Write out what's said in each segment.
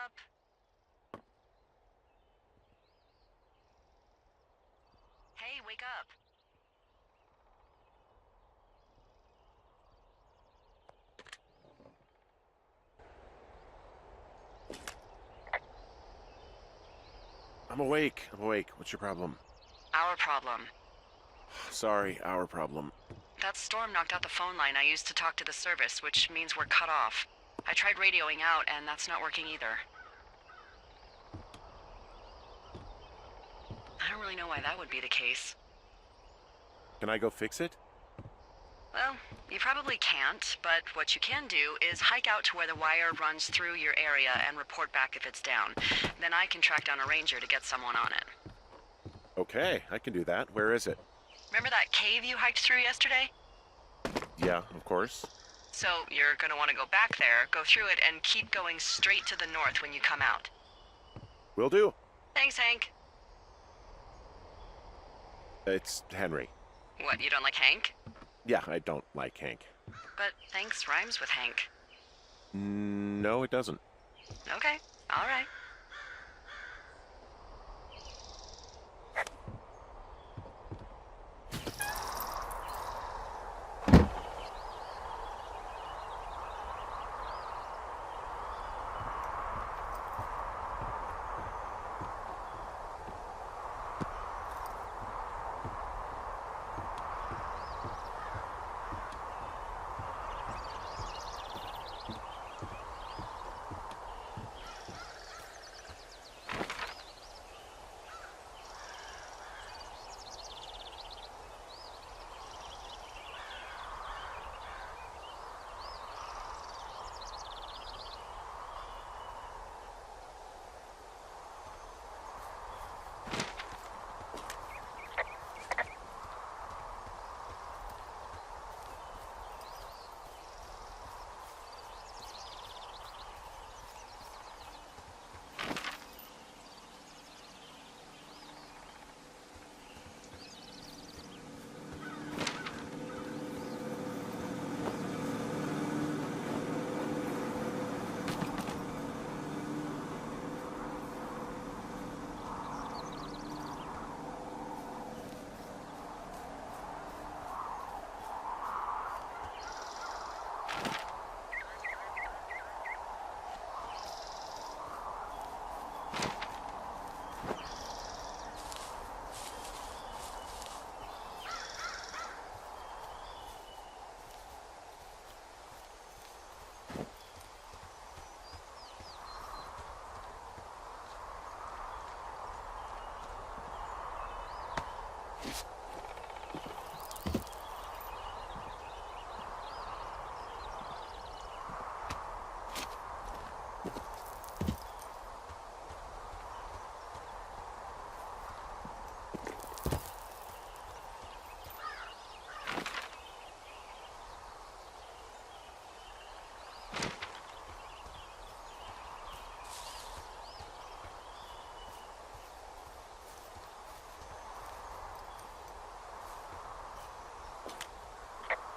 up. Hey, wake up. I'm awake. What's your problem? Our problem. Sorry, our problem. That storm knocked out the phone line I used to talk to the service, which means we're cut off. I tried radioing out, and that's not working either. I don't really know why that would be the case. Can I go fix it? Well, you probably can't, but what you can do is hike out to where the wire runs through your area and report back if it's down. Then I can track down a ranger to get someone on it. Okay, I can do that. Where is it? Remember that cave you hiked through yesterday? Yeah, of course. So you're gonna want to go back there, go through it, and keep going straight to the north when you come out. Will do. Thanks, Hank. It's Henry. What, you don't like Hank? Yeah, I don't like Hank. But thanks rhymes with Hank. No, it doesn't. Okay, all right.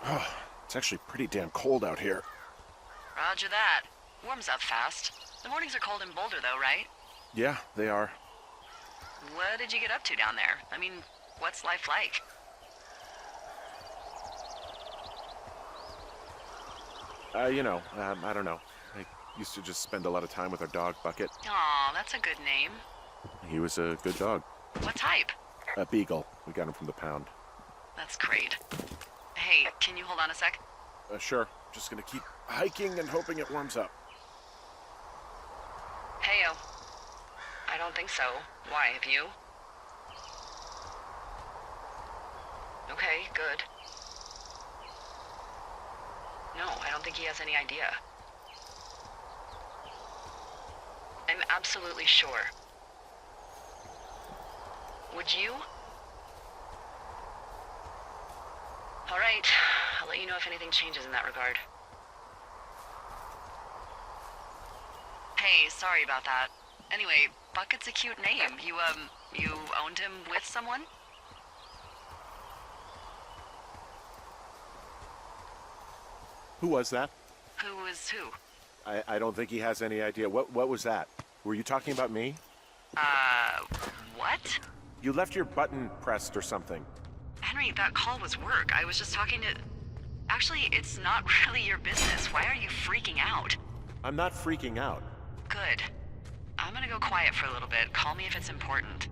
Oh, it's actually pretty damn cold out here. Roger that. Warms up fast. The mornings are cold in Boulder, though, right? Yeah, they are. What did you get up to down there? I mean, what's life like? I don't know. I used to just spend a lot of time with our dog, Bucket. Aw, that's a good name. He was a good dog. What type? A beagle. We got him from the pound. That's great. Hey, can you hold on a sec? Sure. Just gonna keep hiking and hoping it warms up. Heyo. I don't think so. Why, have you? Okay, good. No, I don't think he has any idea. I'm absolutely sure. Would you? All right, I'll let you know if anything changes in that regard. Hey, sorry about that. Anyway, Bucket's a cute name. You owned him with someone? Who was that? Who is who? I don't think he has any idea. What was that? Were you talking about me? What? You left your button pressed or something. Henry, that call was work. I was just talking to... Actually, it's not really your business. Why are you freaking out? I'm not freaking out. Good. I'm gonna go quiet for a little bit. Call me if it's important.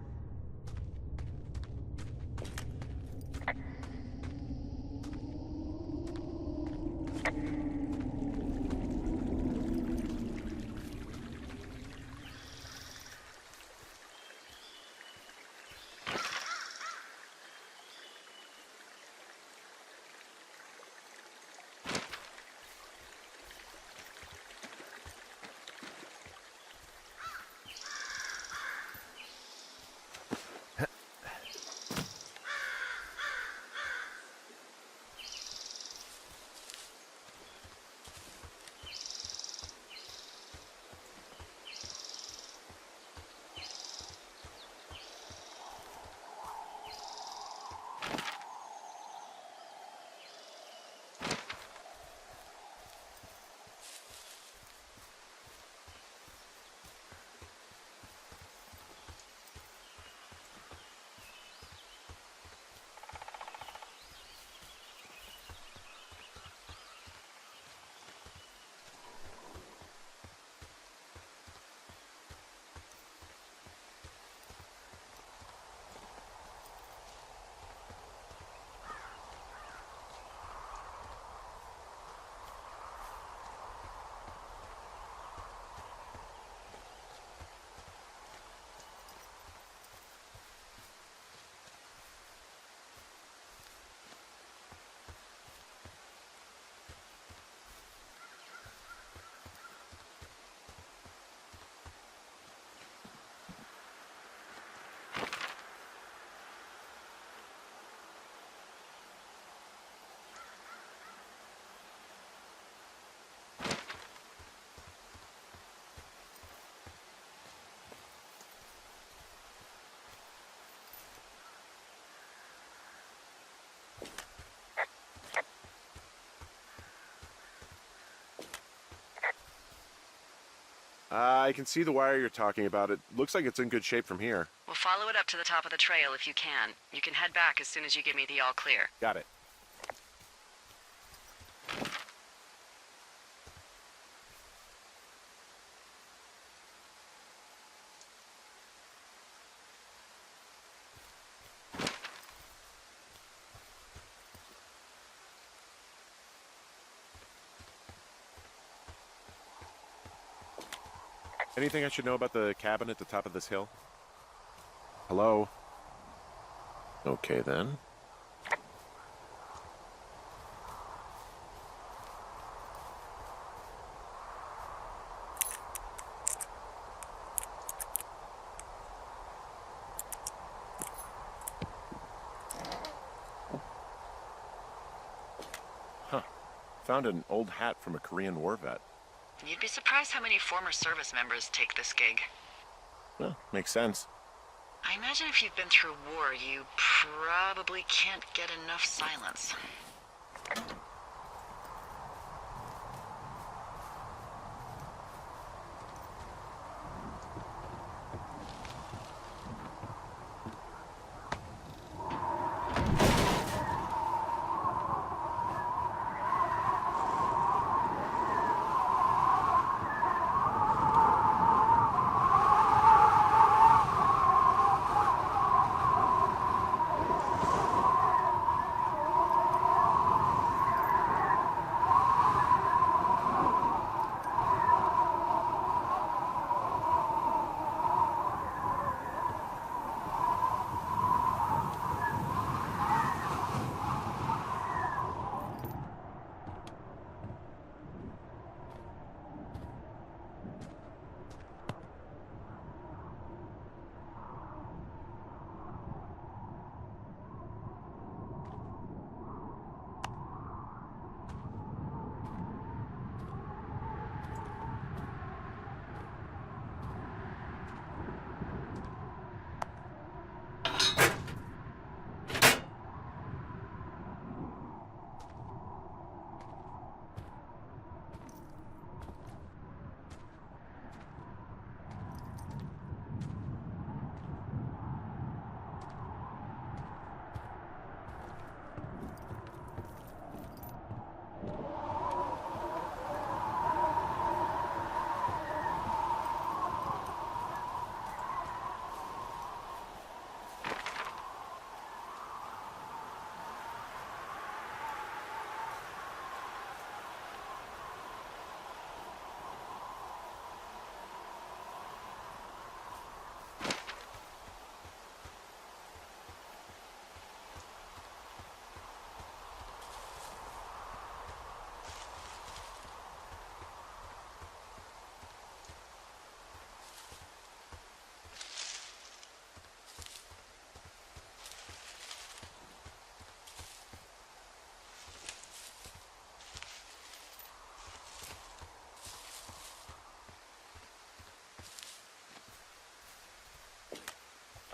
I can see the wire you're talking about. It looks like it's in good shape from here. We'll follow it up to the top of the trail if you can. You can head back as soon as you give me the all clear. Got it. Anything I should know about the cabin at the top of this hill? Hello? Okay, then. Huh. Found an old hat from a Korean War vet. You'd be surprised how many former service members take this gig. Well, makes sense. I imagine if you've been through war, you probably can't get enough silence.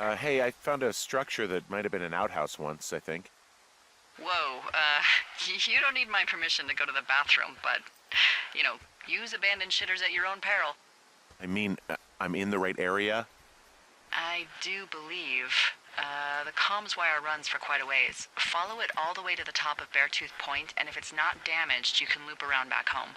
Hey, I found a structure that might have been an outhouse once, I think. Whoa, you don't need my permission to go to the bathroom, but, use abandoned shitters at your own peril. I mean, I'm in the right area? I do believe. The comms wire runs for quite a ways. Follow it all the way to the top of Beartooth Point, and if it's not damaged, you can loop around back home.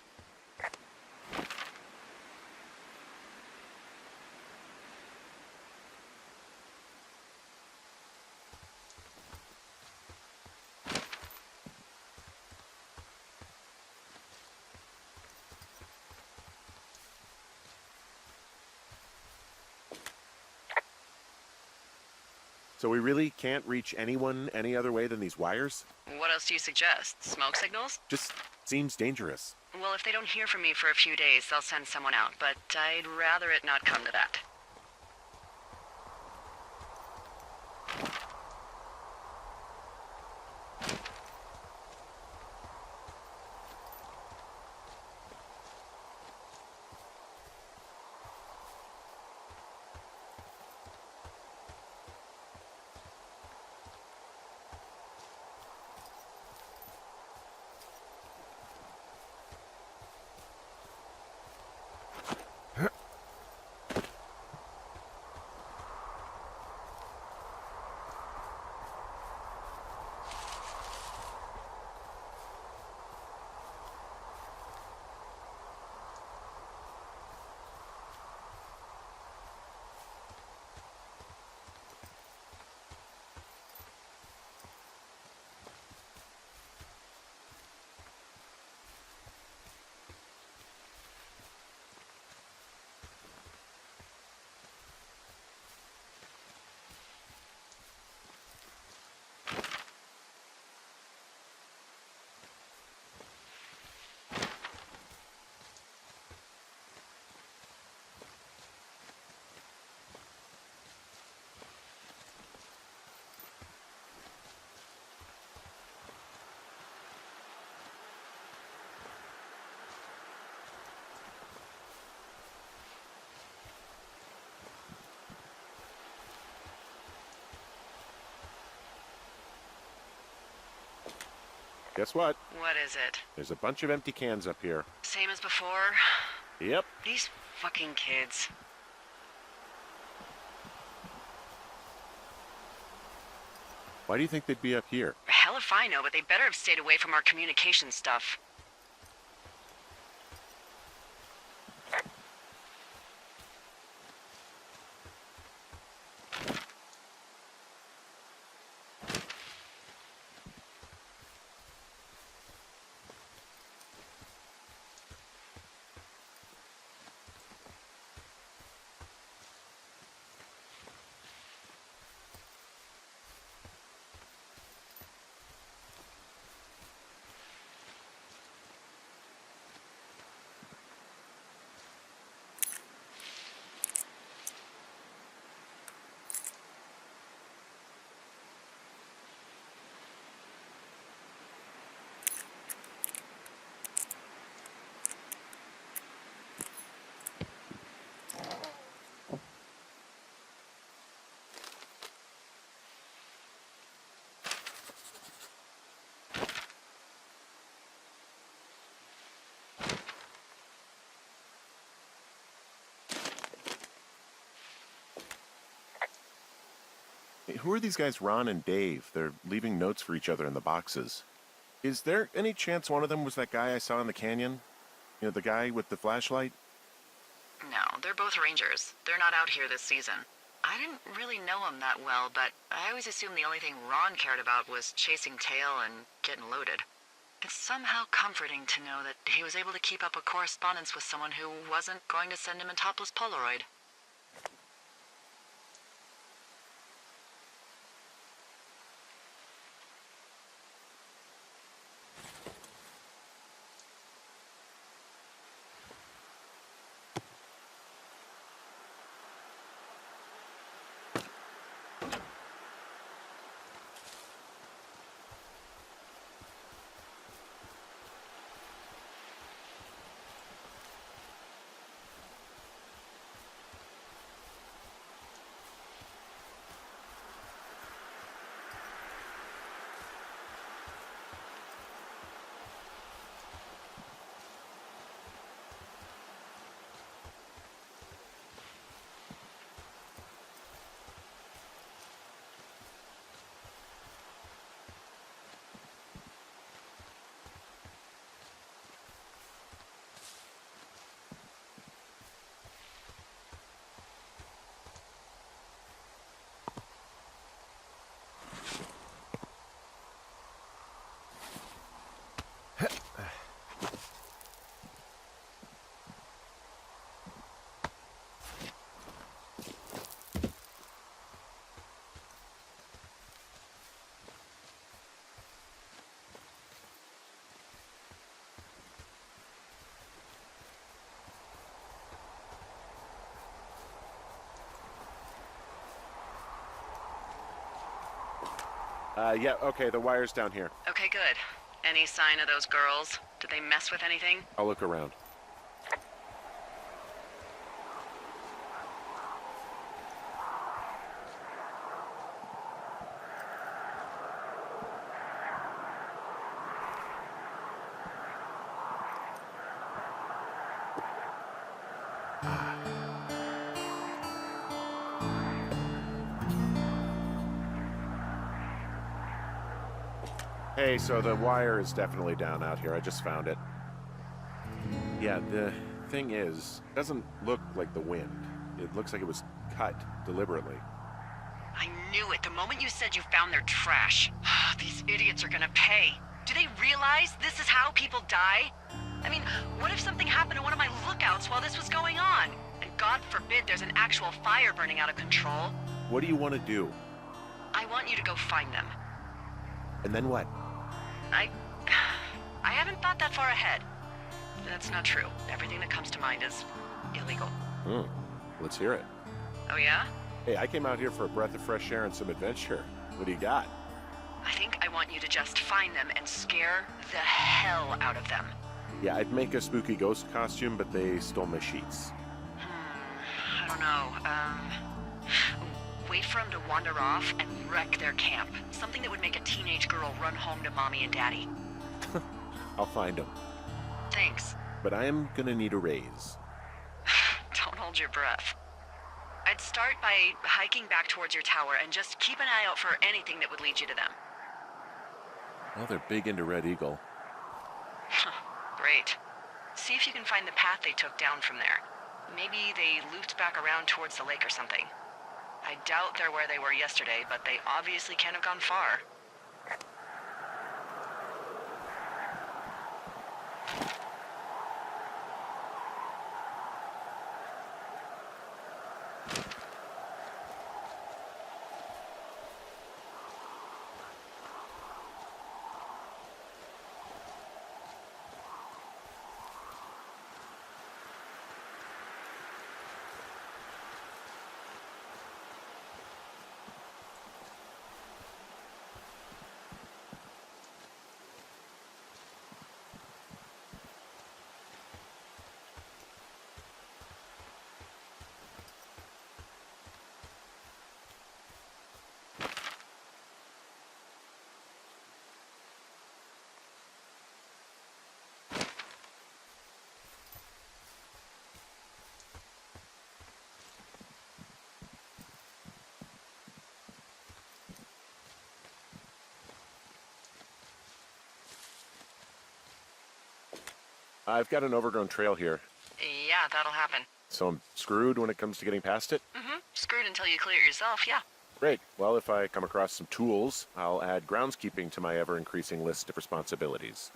So we really can't reach anyone any other way than these wires? What else do you suggest? Smoke signals? Just seems dangerous. Well, if they don't hear from me for a few days, they'll send someone out, but I'd rather it not come to that. Guess what? What is it? There's a bunch of empty cans up here. Same as before? Yep. These fucking kids. Why do you think they'd be up here? Hell if I know, but they better have stayed away from our communication stuff. Who are these guys, Ron and Dave? They're leaving notes for each other in the boxes. Is there any chance one of them was that guy I saw in the canyon? You know, the guy with the flashlight? No, they're both rangers. They're not out here this season. I didn't really know him that well, but I always assumed the only thing Ron cared about was chasing tail and getting loaded. It's somehow comforting to know that he was able to keep up a correspondence with someone who wasn't going to send him a topless Polaroid. Yeah, okay, the wire's down here. Okay, good. Any sign of those girls? Did they mess with anything? I'll look around. Hey, so the wire is definitely down out here. I just found it. Yeah, the thing is, it doesn't look like the wind. It looks like it was cut deliberately. I knew it the moment you said you found their trash. These idiots are gonna pay. Do they realize this is how people die? I mean, what if something happened to one of my lookouts while this was going on? And God forbid there's an actual fire burning out of control. What do you want to do? I want you to go find them. And then what? I haven't thought that far ahead. That's not true. Everything that comes to mind is illegal. Let's hear it. Oh yeah? Hey, I came out here for a breath of fresh air and some adventure. What do you got? I think I want you to just find them and scare the hell out of them. Yeah, I'd make a spooky ghost costume, but they stole my sheets. I don't know. Wait for them to wander off and wreck their camp. Something that would make a teenage girl run home to mommy and daddy. I'll find them. Thanks. But I am gonna need a raise. Don't hold your breath. I'd start by hiking back towards your tower and just keep an eye out for anything that would lead you to them. Well, they're big into Red Eagle. Great. See if you can find the path they took down from there. Maybe they looped back around towards the lake or something. I doubt they're where they were yesterday, but they obviously can't have gone far. I've got an overgrown trail here, Yeah, that'll happen. so I'm screwed when it comes to getting past it? Screwed until you clear it yourself, yeah. Great. Well, if I come across some tools, I'll add groundskeeping to my ever-increasing list of responsibilities.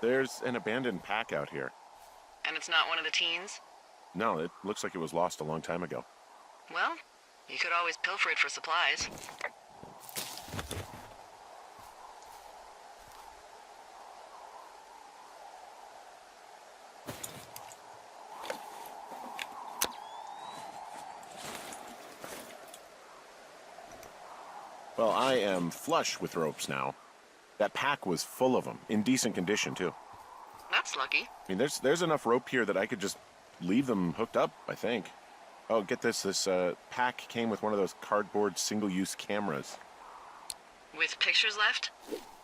There's an abandoned pack out here. And it's not one of the teens? No, it looks like it was lost a long time ago. Well, you could always pilfer it for supplies. Well, I am flush with ropes now. That pack was full of them, in decent condition, too. That's lucky. I mean, there's enough rope here that I could just leave them hooked up, I think. Oh, get this. This pack came with one of those cardboard single-use cameras. With pictures left?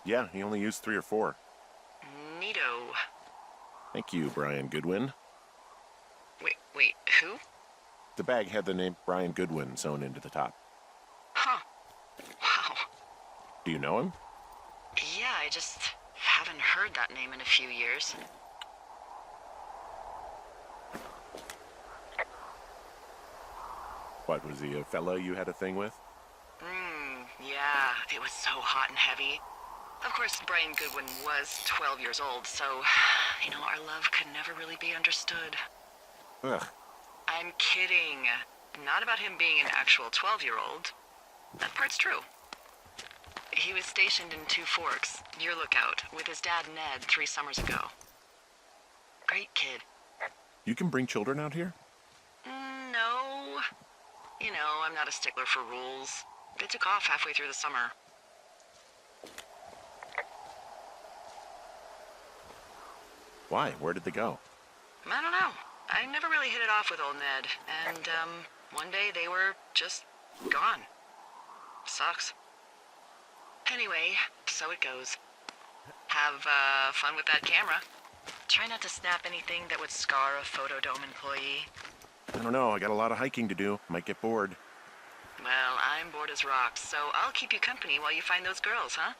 Yeah, he only used 3 or 4. Neato. Thank you, Brian Goodwin. Wait, who? The bag had the name Brian Goodwin sewn into the top. Huh. Wow. Do you know him? Yeah, I just haven't heard that name in a few years. What, was he a fella you had a thing with? Yeah, it was so hot and heavy. Of course, Brian Goodwin was 12 years old, so, our love could never really be understood. Ugh. I'm kidding. Not about him being an actual 12-year-old. That part's true. He was stationed in Two Forks, your lookout, with his dad Ned 3 summers ago. Great kid. You can bring children out here? No. I'm not a stickler for rules. They took off halfway through the summer. Why? Where did they go? I don't know. I never really hit it off with old Ned, and, one day they were just gone. Sucks. Anyway, so it goes. Have, fun with that camera. Try not to snap anything that would scar a Photodome employee. I don't know. I got a lot of hiking to do. Might get bored. Well, I'm bored as rocks, so I'll keep you company while you find those girls, huh?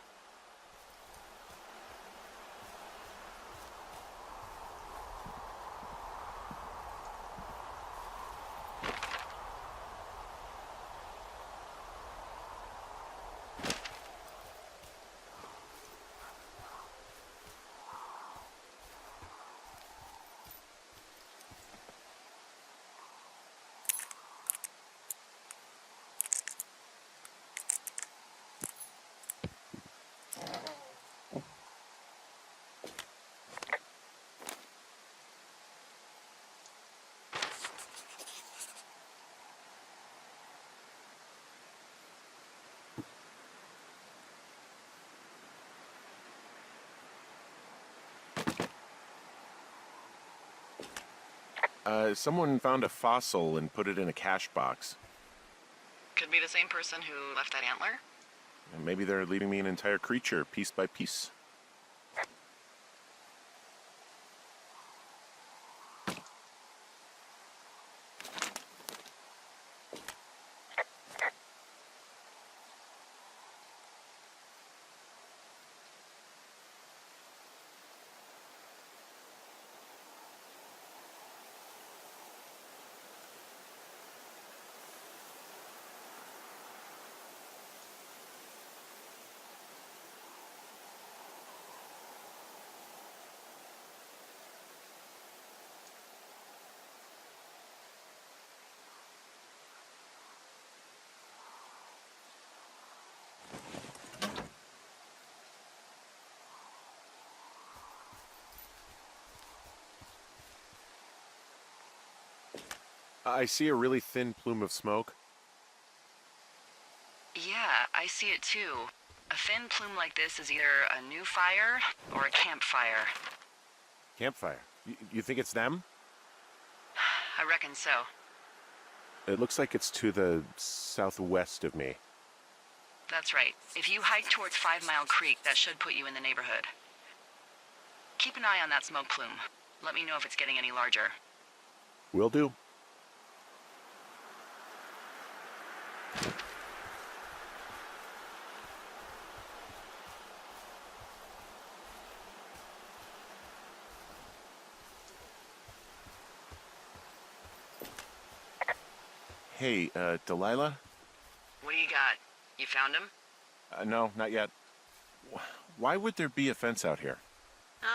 Someone found a fossil and put it in a cache box. Could be the same person who left that antler. And maybe they're leaving me an entire creature, piece by piece. I see a really thin plume of smoke. Yeah, I see it too. A thin plume like this is either a new fire or a campfire. Campfire. You think it's them? I reckon so. It looks like it's to the southwest of me. That's right. If you hike towards 5 Mile Creek, that should put you in the neighborhood. Keep an eye on that smoke plume. Let me know if it's getting any larger. Will do. Hey, Delilah? What do you got? You found him? No, not yet. Why would there be a fence out here?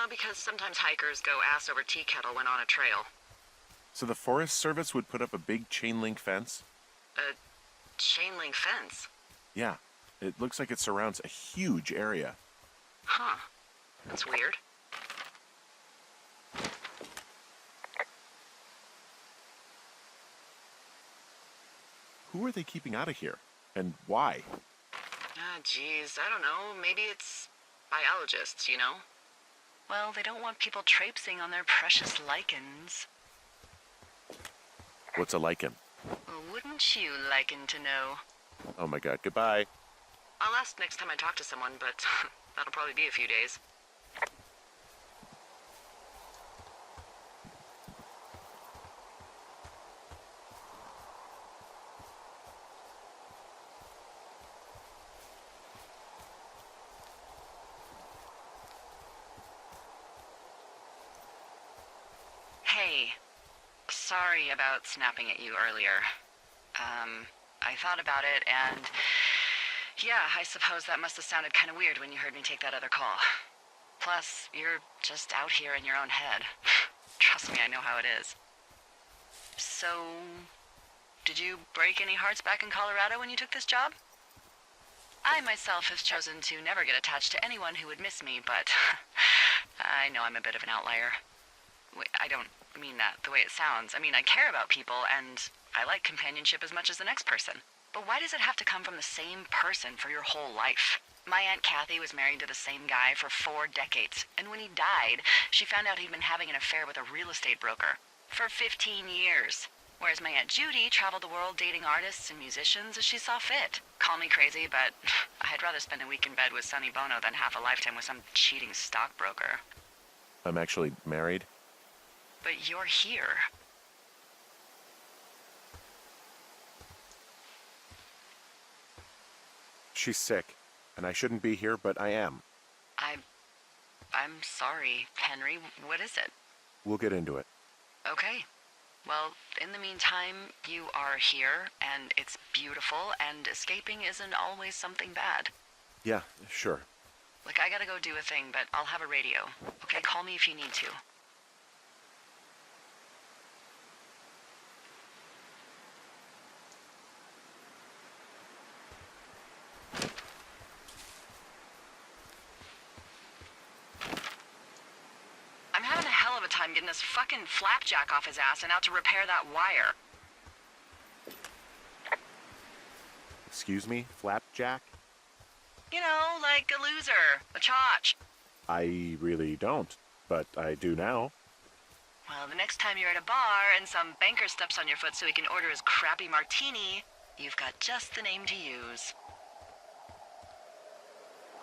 Because sometimes hikers go ass over tea kettle when on a trail. So the Forest Service would put up a big chain link fence? A chain link fence? Yeah. It looks like it surrounds a huge area. Huh. That's weird. Who are they keeping out of here? And why? Geez, I don't know. Maybe it's biologists, you know? Well, they don't want people traipsing on their precious lichens. What's a lichen? Well, wouldn't you liken to know? Oh my god, goodbye. I'll ask next time I talk to someone, but that'll probably be a few days. Hey, sorry about snapping at you earlier. I thought about it, and yeah, I suppose that must have sounded kind of weird when you heard me take that other call. Plus, you're just out here in your own head. Trust me, I know how it is. So, did you break any hearts back in Colorado when you took this job? I myself have chosen to never get attached to anyone who would miss me, but I know I'm a bit of an outlier. Wait, I don't mean that the way it sounds. I mean, I care about people, and I like companionship as much as the next person. But why does it have to come from the same person for your whole life? My Aunt Kathy was married to the same guy for 4 decades, and when he died, she found out he'd been having an affair with a real estate broker for 15 years. Whereas my Aunt Judy traveled the world dating artists and musicians as she saw fit. Call me crazy, but I'd rather spend a week in bed with Sonny Bono than half a lifetime with some cheating stockbroker. I'm actually married. But you're here. She's sick, and I shouldn't be here, but I am. I'm sorry, Henry. What is it? We'll get into it. Okay. Well, in the meantime, you are here, and it's beautiful, and escaping isn't always something bad. Yeah, sure. Look, I gotta go do a thing, but I'll have a radio. Okay, call me if you need to. I'm having a hell of a time getting this fucking flapjack off his ass and out to repair that wire. Excuse me, Flapjack? You know, like a loser, a chotch. I really don't, but I do now. Well, the next time you're at a bar and some banker steps on your foot so he can order his crappy martini, you've got just the name to use.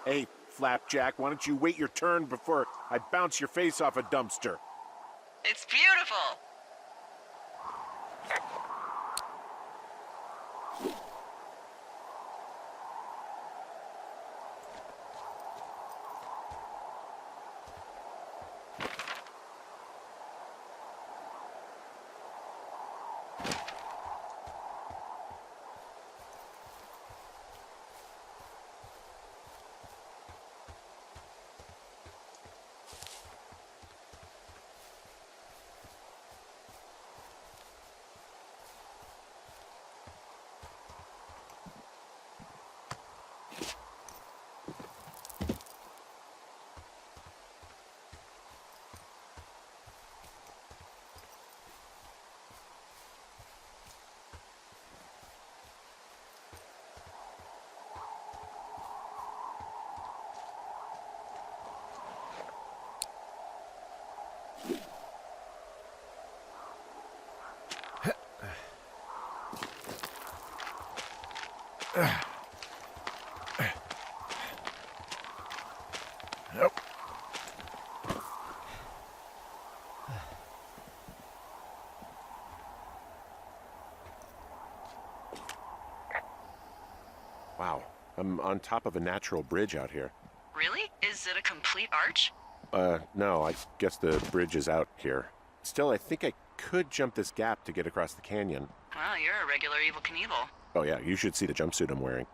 Hey, Flapjack, why don't you wait your turn before I bounce your face off a dumpster? It's beautiful! Nope. Wow, I'm on top of a natural bridge out here. Really? Is it a complete arch? No, I guess the bridge is out here. Still, I think I could jump this gap to get across the canyon. Well, you're a regular Evel Knievel. Oh yeah, you should see the jumpsuit I'm wearing.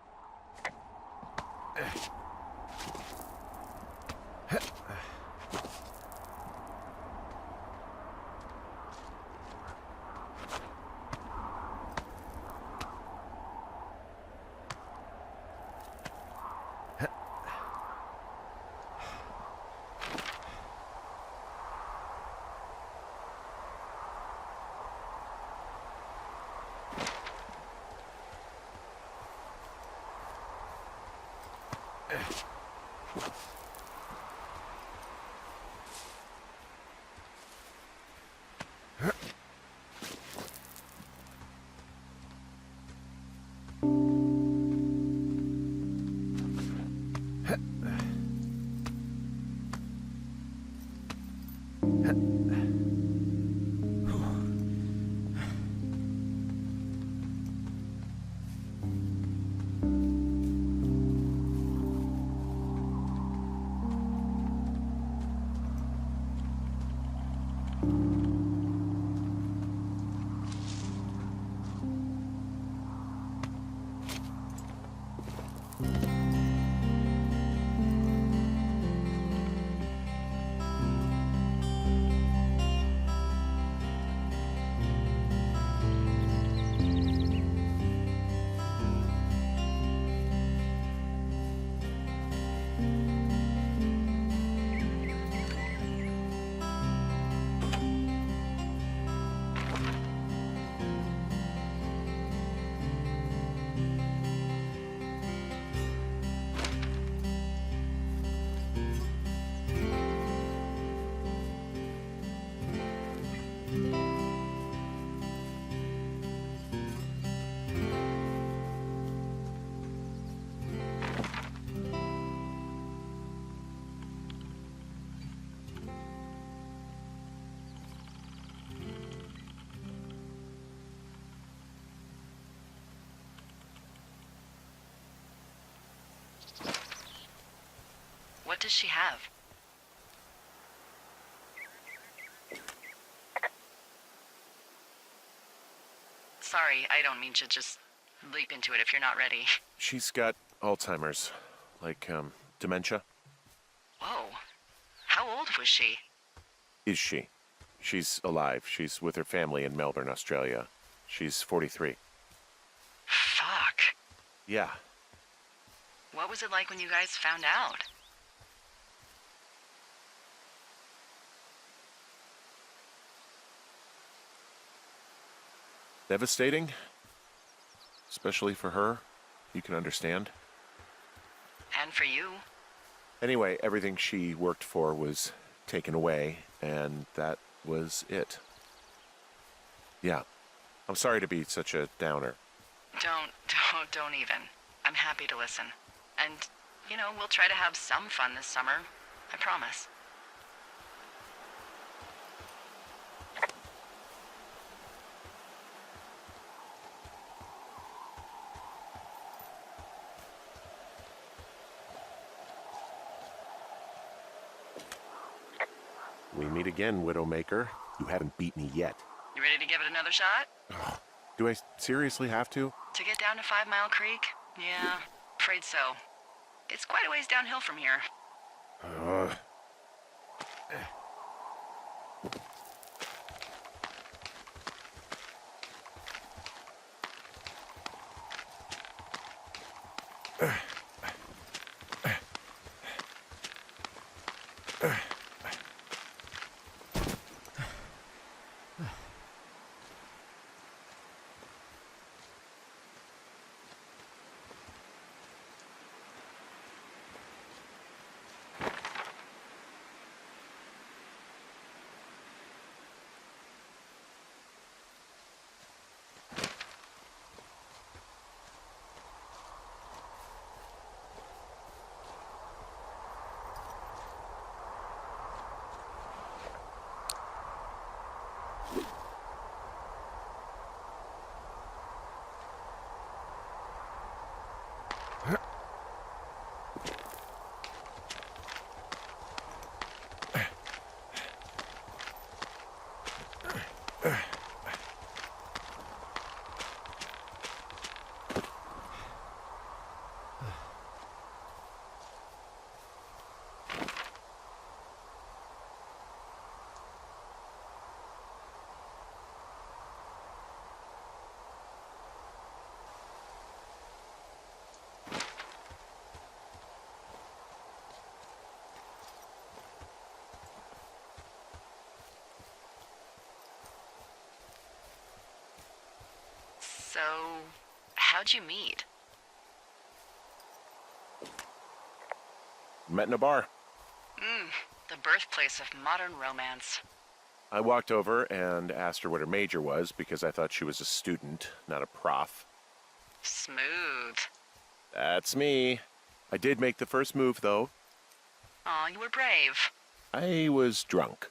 What does she have? Sorry, I don't mean to just leap into it if you're not ready. She's got Alzheimer's, like, dementia. Whoa. How old was she? Is she? She's alive. She's with her family in Melbourne, Australia. She's 43. Fuck. Yeah. What was it like when you guys found out? Devastating. Especially for her. You can understand. And for you? Anyway, everything she worked for was taken away, and that was it. Yeah. I'm sorry to be such a downer. Don't even. I'm happy to listen. And, we'll try to have some fun this summer. I promise. We meet again, Widowmaker. You haven't beat me yet. You ready to give it another shot? Ugh. Do I seriously have to? To get down to 5 Mile Creek? Yeah, afraid so. It's quite a ways downhill from here. So, how'd you meet? Met in a bar. The birthplace of modern romance. I walked over and asked her what her major was because I thought she was a student, not a prof. Smooth. That's me. I did make the first move, though. Aw, you were brave. I was drunk.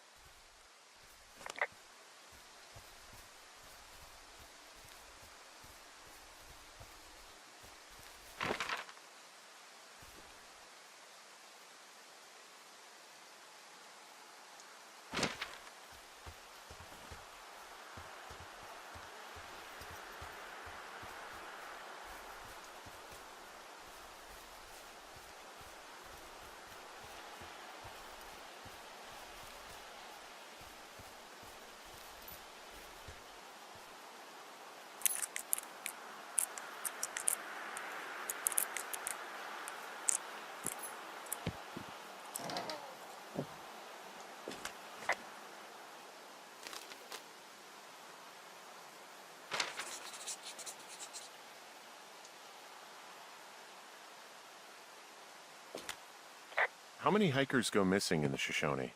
How many hikers go missing in the Shoshone?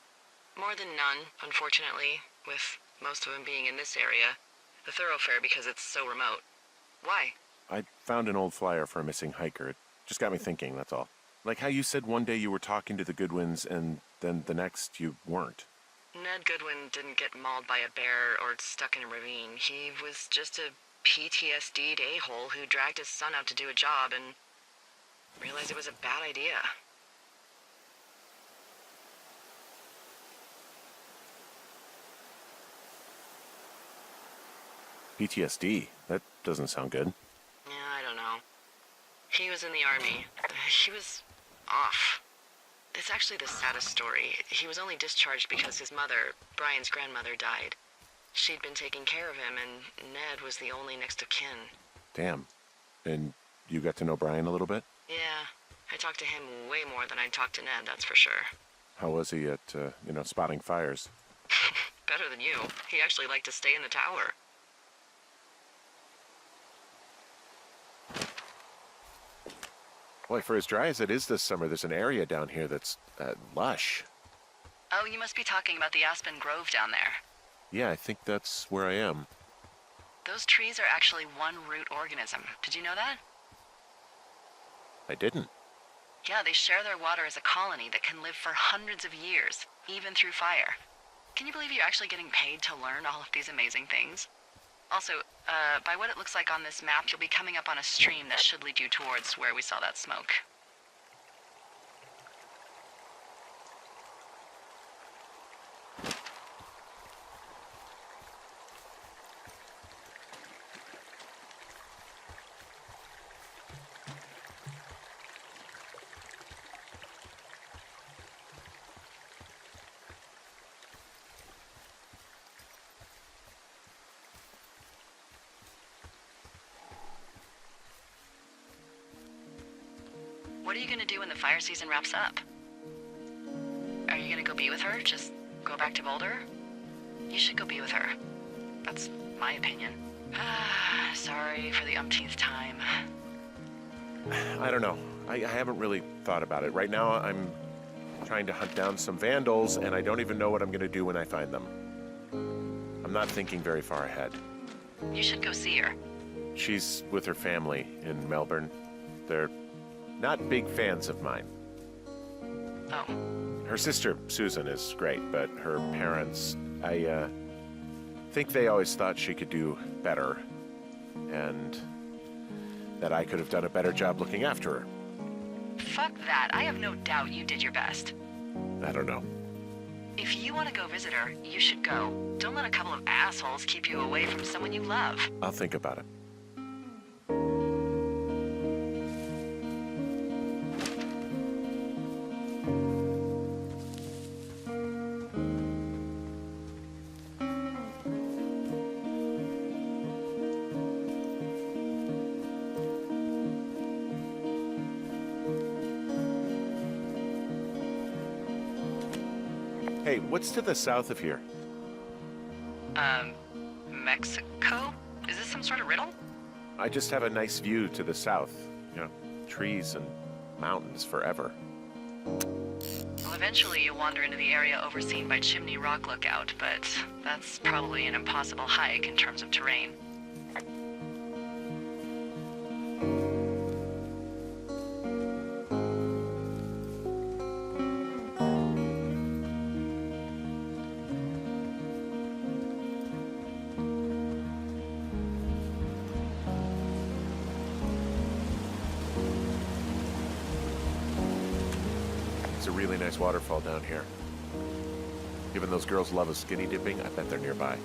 More than none, unfortunately, with most of them being in this area. The thoroughfare because it's so remote. Why? I found an old flyer for a missing hiker. It just got me thinking, that's all. Like how you said one day you were talking to the Goodwins and then the next you weren't. Ned Goodwin didn't get mauled by a bear or stuck in a ravine. He was just a PTSD'd a-hole who dragged his son out to do a job and realized it was a bad idea. PTSD? That doesn't sound good. Yeah, I don't know. He was in the army. He was off. It's actually the saddest story. He was only discharged because his mother, Brian's grandmother, died. She'd been taking care of him, and Ned was the only next of kin. Damn. And you got to know Brian a little bit? Yeah, I talked to him way more than I'd talked to Ned, that's for sure. How was he at, spotting fires? Better than you. He actually liked to stay in the tower. Boy, for as dry as it is this summer, there's an area down here that's lush. Oh, you must be talking about the Aspen Grove down there. Yeah, I think that's where I am. Those trees are actually one root organism. Did you know that? I didn't. Yeah, they share their water as a colony that can live for hundreds of years, even through fire. Can you believe you're actually getting paid to learn all of these amazing things? Also, by what it looks like on this map, you'll be coming up on a stream that should lead you towards where we saw that smoke. What are you gonna do when the fire season wraps up? Are you gonna go be with her? Just go back to Boulder? You should go be with her. That's my opinion. Sorry for the umpteenth time. I don't know. I haven't really thought about it. Right now, I'm trying to hunt down some vandals, and I don't even know what I'm gonna do when I find them. I'm not thinking very far ahead. You should go see her. She's with her family in Melbourne. They're not big fans of mine. Oh. Her sister, Susan, is great, but her parents, I think they always thought she could do better, and that I could have done a better job looking after her. Fuck that. I have no doubt you did your best. I don't know. If you want to go visit her, you should go. Don't let a couple of assholes keep you away from someone you love. I'll think about it. Hey, what's to the south of here? Mexico? Is this some sort of riddle? I just have a nice view to the south. You know, trees and mountains forever. Well, eventually you'll wander into the area overseen by Chimney Rock Lookout, but that's probably an impossible hike in terms of terrain. It's a really nice waterfall down here. Given those girls' love of skinny dipping, I bet they're nearby.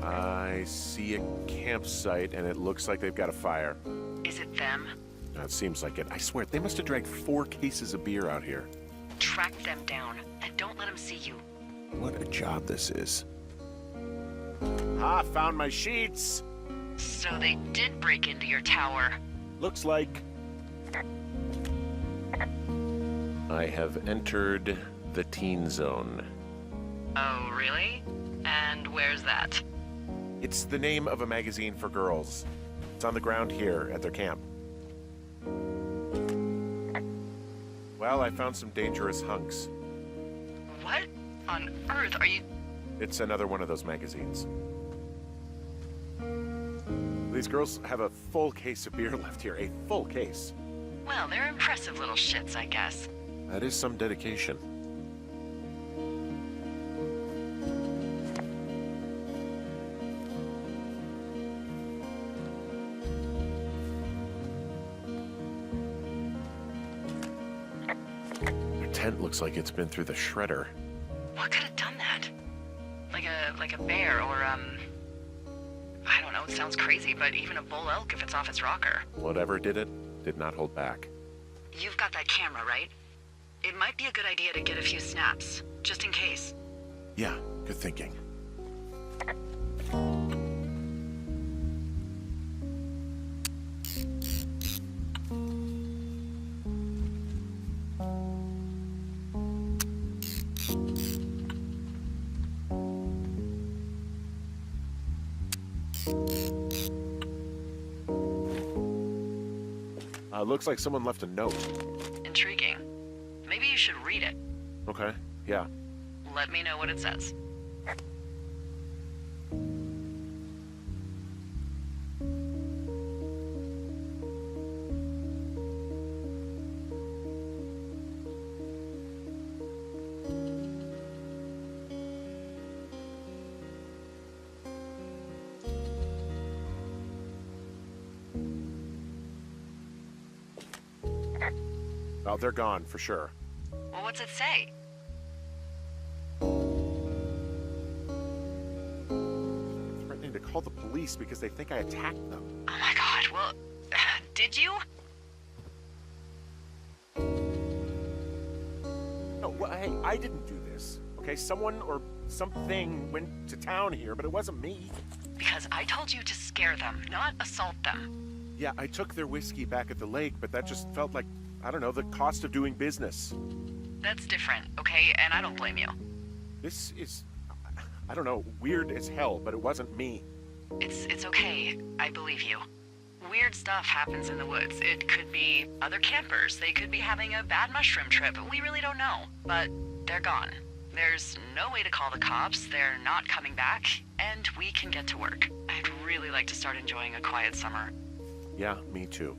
I see a campsite, and it looks like they've got a fire. Is it them? It seems like it. I swear, they must have dragged 4 cases of beer out here. Track them down, and don't let them see you. What a job this is. Ah, found my sheets! So they did break into your tower. Looks like... I have entered the teen zone. Oh, really? And where's that? It's the name of a magazine for girls. It's on the ground here at their camp. Well, I found some dangerous hunks. What on earth are you... It's another one of those magazines. These girls have a full case of beer left here. A full case. Well, they're impressive little shits, I guess. That is some dedication. Tent looks like it's been through the shredder. What could have done that? Like a bear or, I don't know, it sounds crazy, but even a bull elk if it's off its rocker. Whatever did it, did not hold back. You've got that camera, right? It might be a good idea to get a few snaps, just in case. Yeah, good thinking. Looks like someone left a note. Intriguing. Maybe you should read it. Okay, yeah. Let me know what it says. Oh, they're gone, for sure. Well, what's it say? Threatening to call the police because they think I attacked them. Oh my god, well, did you? No, well, hey, I didn't do this. Okay, someone or something went to town here, but it wasn't me. Because I told you to scare them, not assault them. Yeah, I took their whiskey back at the lake, but that just felt like, I don't know, the cost of doing business. That's different, okay? And I don't blame you. This is, I don't know, weird as hell, but it wasn't me. It's okay. I believe you. Weird stuff happens in the woods. It could be other campers. They could be having a bad mushroom trip. We really don't know. But they're gone. There's no way to call the cops. They're not coming back. And we can get to work. I'd really like to start enjoying a quiet summer. Yeah, me too.